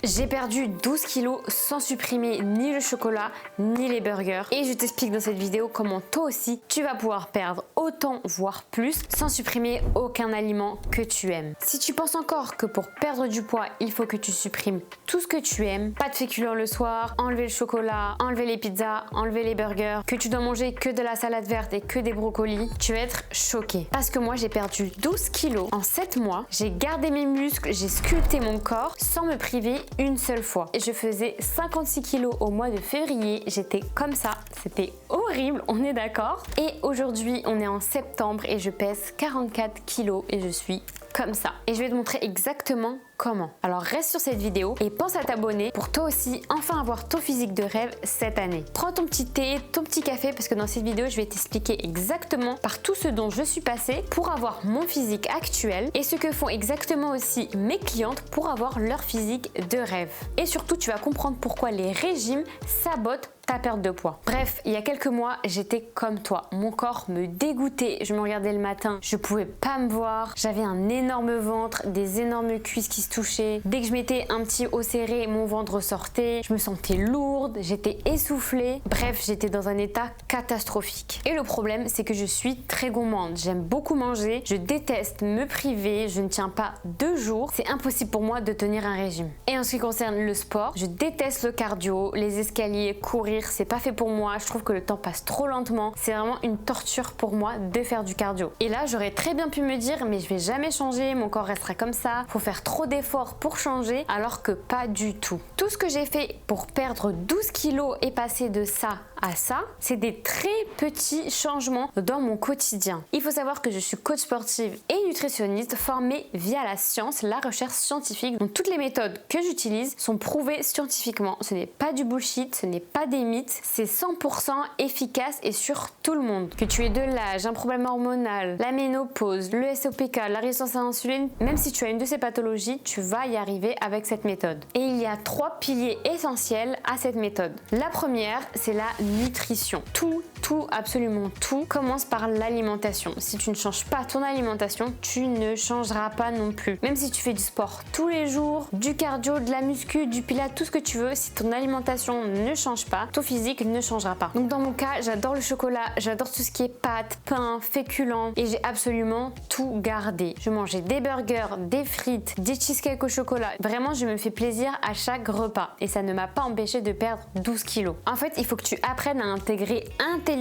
J'ai perdu 12 kilos sans supprimer ni le chocolat ni les burgers et je t'explique dans cette vidéo comment toi aussi tu vas pouvoir perdre autant voire plus sans supprimer aucun aliment que tu aimes. Si tu penses encore que pour perdre du poids il faut que tu supprimes tout ce que tu aimes, pas de féculents le soir, enlever le chocolat, enlever les pizzas, enlever les burgers, que tu dois manger que de la salade verte et que des brocolis, tu vas être choqué. Parce que moi j'ai perdu 12 kilos en 7 mois, j'ai gardé mes muscles, j'ai sculpté mon corps sans me priver une seule fois. Et je faisais 56 kilos au mois de février, j'étais comme ça, c'était horrible, on est d'accord. Et aujourd'hui on est en septembre et je pèse 44 kilos et je suis comme ça. Et je vais te montrer exactement comment. Alors reste sur cette vidéo et pense à t'abonner pour toi aussi enfin avoir ton physique de rêve cette année. Prends ton petit thé, ton petit café parce que dans cette vidéo je vais t'expliquer exactement par tout ce dont je suis passée pour avoir mon physique actuel et ce que font exactement aussi mes clientes pour avoir leur physique de rêve. Et surtout tu vas comprendre pourquoi les régimes sabotent ta perte de poids. Bref, il y a quelques mois, j'étais comme toi. Mon corps me dégoûtait. Je me regardais le matin, je pouvais pas me voir. J'avais un énorme ventre, des énormes cuisses qui se touchaient. Dès que je mettais un petit haut serré, mon ventre ressortait. Je me sentais lourde, j'étais essoufflée. Bref, j'étais dans un état catastrophique. Et le problème, c'est que je suis très gourmande. J'aime beaucoup manger. Je déteste me priver. Je ne tiens pas 2 jours. C'est impossible pour moi de tenir un régime. Et en ce qui concerne le sport, je déteste le cardio, les escaliers, courir. C'est pas fait pour moi, je trouve que le temps passe trop lentement, c'est vraiment une torture pour moi de faire du cardio. Et là j'aurais très bien pu me dire mais je vais jamais changer, mon corps restera comme ça, faut faire trop d'efforts pour changer, alors que pas du tout. Tout ce que j'ai fait pour perdre 12 kilos et passer de ça à ça, c'est des très petits changements dans mon quotidien. Il faut savoir que je suis coach sportive et nutritionniste formée via la science, la recherche scientifique. Donc toutes les méthodes que j'utilise sont prouvées scientifiquement. Ce n'est pas du bullshit, ce n'est pas des mythes, c'est 100% efficace et sur tout le monde. Que tu aies de l'âge, un problème hormonal, la ménopause, le SOPK, la résistance à l'insuline, même si tu as une de ces pathologies, tu vas y arriver avec cette méthode. Et il y a 3 piliers essentiels à cette méthode. La première, c'est la nutrition. Tout, absolument tout commence par l'alimentation. Si tu ne changes pas ton alimentation, tu ne changeras pas non plus. Même si tu fais du sport tous les jours, du cardio, de la muscu, du pilates, tout ce que tu veux, si ton alimentation ne change pas, ton physique ne changera pas. Donc dans mon cas, j'adore le chocolat, j'adore tout ce qui est pâtes, pain, féculents et j'ai absolument tout gardé. Je mangeais des burgers, des frites, des cheesecakes au chocolat. Vraiment, je me fais plaisir à chaque repas et ça ne m'a pas empêché de perdre 12 kilos. En fait, il faut que tu apprennes à intégrer intelligemment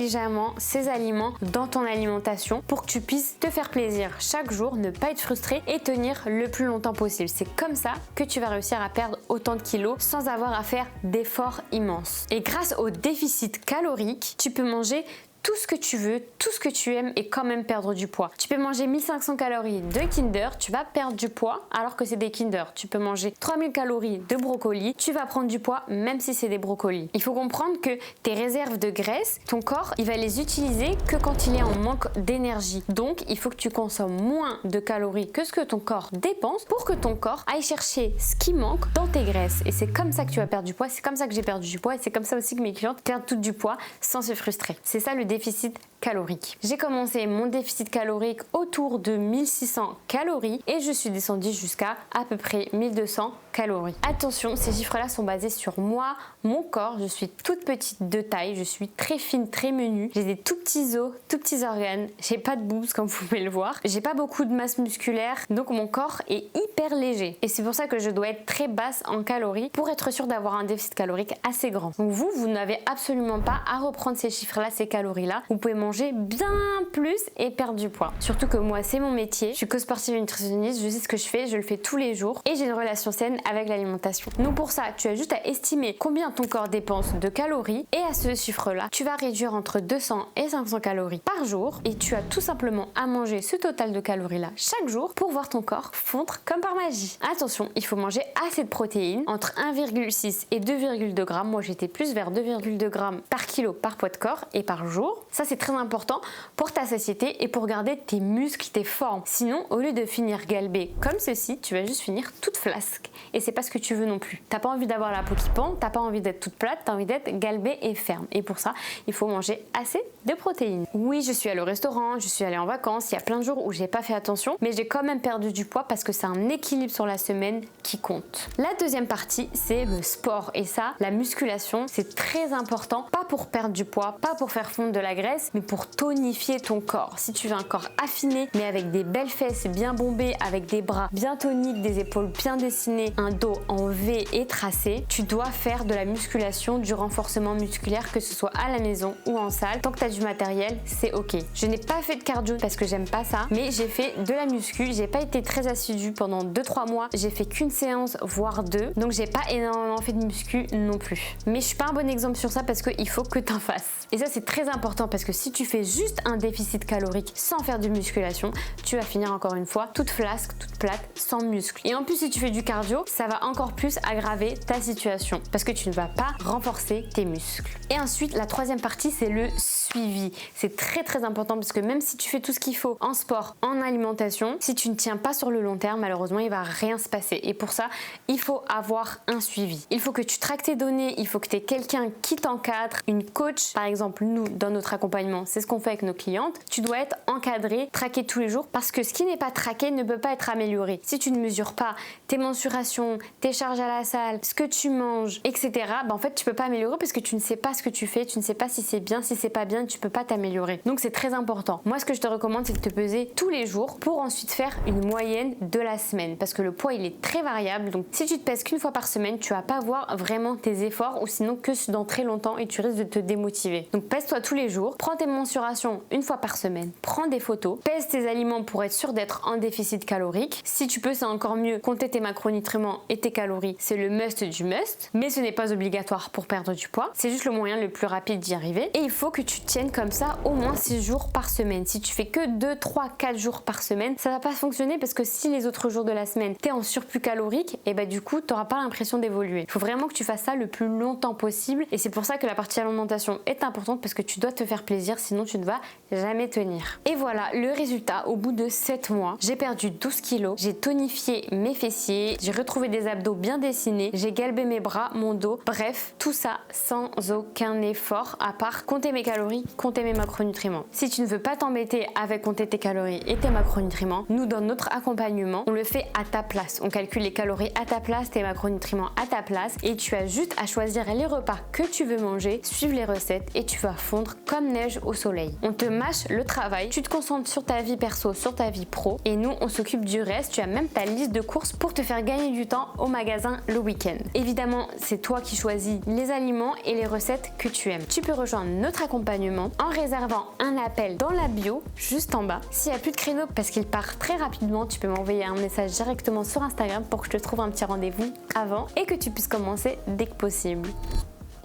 ces aliments dans ton alimentation pour que tu puisses te faire plaisir chaque jour, ne pas être frustré et tenir le plus longtemps possible. C'est comme ça que tu vas réussir à perdre autant de kilos sans avoir à faire d'efforts immenses. Et grâce au déficit calorique, tu peux manger tout ce que tu veux, tout ce que tu aimes et quand même perdre du poids. Tu peux manger 1500 calories de Kinder, tu vas perdre du poids alors que c'est des Kinder. Tu peux manger 3000 calories de brocolis, tu vas prendre du poids même si c'est des brocolis. Il faut comprendre que tes réserves de graisse, ton corps, il va les utiliser que quand il est en manque d'énergie. Donc, il faut que tu consommes moins de calories que ce que ton corps dépense pour que ton corps aille chercher ce qui manque dans tes graisses. Et c'est comme ça que tu vas perdre du poids, c'est comme ça que j'ai perdu du poids et c'est comme ça aussi que mes clientes perdent tout du poids sans se frustrer. C'est ça le déficit calorique. J'ai commencé mon déficit calorique autour de 1600 calories et je suis descendue jusqu'à à peu près 1200 calories. Attention, ces chiffres-là sont basés sur moi, mon corps. Je suis toute petite de taille, je suis très fine, très menue. J'ai des tout petits os, tout petits organes. J'ai pas de boobs comme vous pouvez le voir. J'ai pas beaucoup de masse musculaire, donc mon corps est hyper léger. Et c'est pour ça que je dois être très basse en calories pour être sûre d'avoir un déficit calorique assez grand. Donc vous n'avez absolument pas à reprendre ces chiffres-là, ces calories-là. Vous pouvez manger bien plus et perdre du poids. Surtout que moi, c'est mon métier. Je suis coach sportive et nutritionniste, je sais ce que je fais, je le fais tous les jours et j'ai une relation saine avec l'alimentation. Donc pour ça, tu as juste à estimer combien ton corps dépense de calories et à ce chiffre-là, tu vas réduire entre 200 et 500 calories par jour et tu as tout simplement à manger ce total de calories-là chaque jour pour voir ton corps fondre comme par magie. Attention, il faut manger assez de protéines, entre 1,6 et 2,2 grammes. Moi, j'étais plus vers 2,2 grammes par kilo par poids de corps et par jour. Ça, c'est très important pour ta satiété et pour garder tes muscles, tes formes. Sinon, au lieu de finir galbée comme ceci, tu vas juste finir toute flasque. Et c'est pas ce que tu veux non plus. T'as pas envie d'avoir la peau qui pend, t'as pas envie d'être toute plate, t'as envie d'être galbée et ferme. Et pour ça, il faut manger assez de protéines. Oui, je suis allée au restaurant, je suis allée en vacances, il y a plein de jours où j'ai pas fait attention, mais j'ai quand même perdu du poids parce que c'est un équilibre sur la semaine qui compte. La deuxième partie, c'est le sport. Et ça, la musculation, c'est très important, pas pour perdre du poids, pas pour faire fondre de la graisse, mais pour tonifier ton corps. Si tu veux un corps affiné, mais avec des belles fesses bien bombées, avec des bras bien toniques, des épaules bien dessinées, un dos en V et tracé, tu dois faire de la musculation, du renforcement musculaire, que ce soit à la maison ou en salle. Tant que tu as du matériel, c'est ok. Je n'ai pas fait de cardio parce que j'aime pas ça, mais j'ai fait de la muscu. J'ai pas été très assidue pendant 2-3 mois. J'ai fait qu'une séance, voire 2. Donc j'ai pas énormément fait de muscu non plus. Mais je suis pas un bon exemple sur ça parce qu'il faut que tu en fasses. Et ça, c'est très important parce que si tu fais juste un déficit calorique sans faire de musculation, tu vas finir encore une fois toute flasque, toute plate, sans muscle. Et en plus, si tu fais du cardio, ça va encore plus aggraver ta situation parce que tu ne vas pas renforcer tes muscles. Et ensuite, la troisième partie, c'est le suivi. C'est très important parce que même si tu fais tout ce qu'il faut en sport, en alimentation, si tu ne tiens pas sur le long terme, malheureusement, il va rien se passer. Et pour ça, il faut avoir un suivi. Il faut que tu traques tes données, il faut que tu aies quelqu'un qui t'encadre, une coach. Par exemple, nous, dans notre accompagnement, c'est ce qu'on fait avec nos clientes. Tu dois être encadré, traqué tous les jours parce que ce qui n'est pas traqué ne peut pas être amélioré. Si tu ne mesures pas tes mensurations, tes charges à la salle, ce que tu manges, etc., en fait, tu peux pas améliorer parce que tu ne sais pas ce que tu fais, tu ne sais pas si c'est bien, si c'est pas bien, tu peux pas t'améliorer. Donc c'est très important. Moi, ce que je te recommande, c'est de te peser tous les jours pour ensuite faire une moyenne de la semaine parce que le poids, il est très variable. Donc si tu te pèses qu'une fois par semaine, tu vas pas voir vraiment tes efforts ou sinon que dans très longtemps et tu risques de te démotiver. Donc pèse-toi tous les jours, prends tes mensurations une fois par semaine, prends des photos, pèse tes aliments pour être sûr d'être en déficit calorique. Si tu peux, c'est encore mieux. Compter tes macronutriments et tes calories, c'est le must du must, mais ce n'est pas obligatoire pour perdre du poids. C'est juste le moyen le plus rapide d'y arriver. Et il faut que tu tiennes comme ça au moins 6 jours par semaine. Si tu fais que 2, 3, 4 jours par semaine, ça va pas fonctionner parce que si les autres jours de la semaine, tu es en surplus calorique, et du coup, tu n'auras pas l'impression d'évoluer. Il faut vraiment que tu fasses ça le plus longtemps possible et c'est pour ça que la partie alimentation est importante parce que tu dois te faire plaisir, sinon tu ne vas jamais tenir. Et voilà le résultat au bout de 7 mois. J'ai perdu 12 kilos, j'ai tonifié mes fessiers, j'ai retrouvé des abdos bien dessinés, j'ai galbé mes bras, mon dos, bref, tout ça sans aucun effort à part compter mes calories, compter mes macronutriments. Si tu ne veux pas t'embêter avec compter tes calories et tes macronutriments, nous dans notre accompagnement, on le fait à ta place. On calcule les calories à ta place, tes macronutriments à ta place et tu as juste à choisir les repas que tu veux manger, suivre les recettes et tu vas fondre comme neige au soleil. On te mâche le travail, tu te concentres sur ta vie perso, sur ta vie pro et nous on s'occupe du reste. Tu as même ta liste de courses pour te faire gagner du temps au magasin le week-end. Évidemment, c'est toi qui choisis les aliments et les recettes que tu aimes. Tu peux rejoindre notre accompagnement en réservant un appel dans la bio juste en bas. S'il n'y a plus de créneau parce qu'il part très rapidement, tu peux m'envoyer un message directement sur Instagram pour que je te trouve un petit rendez-vous avant et que tu puisses commencer dès que possible.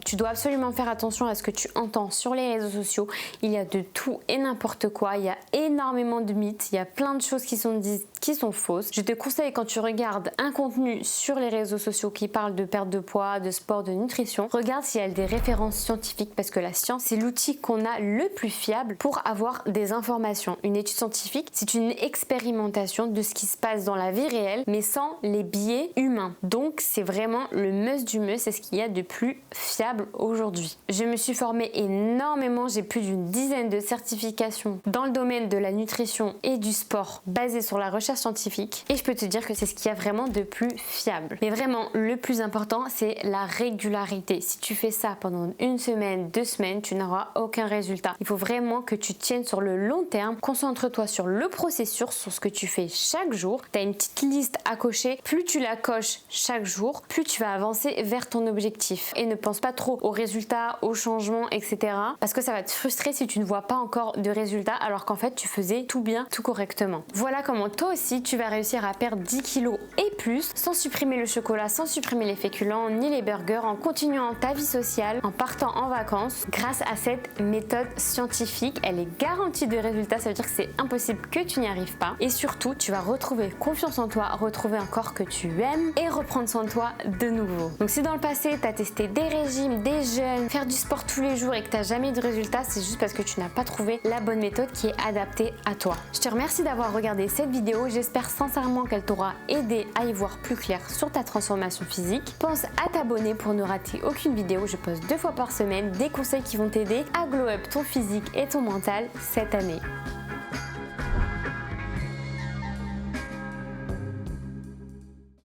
Tu dois absolument faire attention à ce que tu entends sur les réseaux sociaux. Il y a de tout et n'importe quoi. Il y a énormément de mythes. Il y a plein de choses qui sont dites qui sont fausses. Je te conseille quand tu regardes un contenu sur les réseaux sociaux qui parle de perte de poids, de sport, de nutrition, regarde s'il y a des références scientifiques parce que la science, c'est l'outil qu'on a le plus fiable pour avoir des informations. Une étude scientifique, c'est une expérimentation de ce qui se passe dans la vie réelle mais sans les biais humains. Donc c'est vraiment le must du must, c'est ce qu'il y a de plus fiable aujourd'hui. Je me suis formée énormément, j'ai plus d'une dizaine de certifications dans le domaine de la nutrition et du sport basées sur la recherche scientifique et je peux te dire que c'est ce qu'il y a vraiment de plus fiable. Mais vraiment, le plus important, c'est la régularité. Si tu fais ça pendant 1 semaine, 2 semaines, tu n'auras aucun résultat. Il faut vraiment que tu tiennes sur le long terme. Concentre-toi sur le processus, sur ce que tu fais chaque jour. Tu as une petite liste à cocher. Plus tu la coches chaque jour, plus tu vas avancer vers ton objectif. Et ne pense pas trop aux résultats, aux changements, etc. Parce que ça va te frustrer si tu ne vois pas encore de résultats alors qu'en fait, tu faisais tout bien, tout correctement. Voilà comment toi aussi ainsi tu vas réussir à perdre 10 kilos et plus sans supprimer le chocolat, sans supprimer les féculents ni les burgers, en continuant ta vie sociale, en partant en vacances grâce à cette méthode scientifique. Elle est garantie de résultats, ça veut dire que c'est impossible que tu n'y arrives pas. Et surtout, tu vas retrouver confiance en toi, retrouver un corps que tu aimes et reprendre soin de toi de nouveau. Donc si dans le passé, tu as testé des régimes, des jeûnes, faire du sport tous les jours et que tu n'as jamais eu de résultats, c'est juste parce que tu n'as pas trouvé la bonne méthode qui est adaptée à toi. Je te remercie d'avoir regardé cette vidéo. J'espère sincèrement qu'elle t'aura aidé à y voir plus clair sur ta transformation physique. Pense à t'abonner pour ne rater aucune vidéo. Je poste 2 fois par semaine des conseils qui vont t'aider à glow up ton physique et ton mental cette année.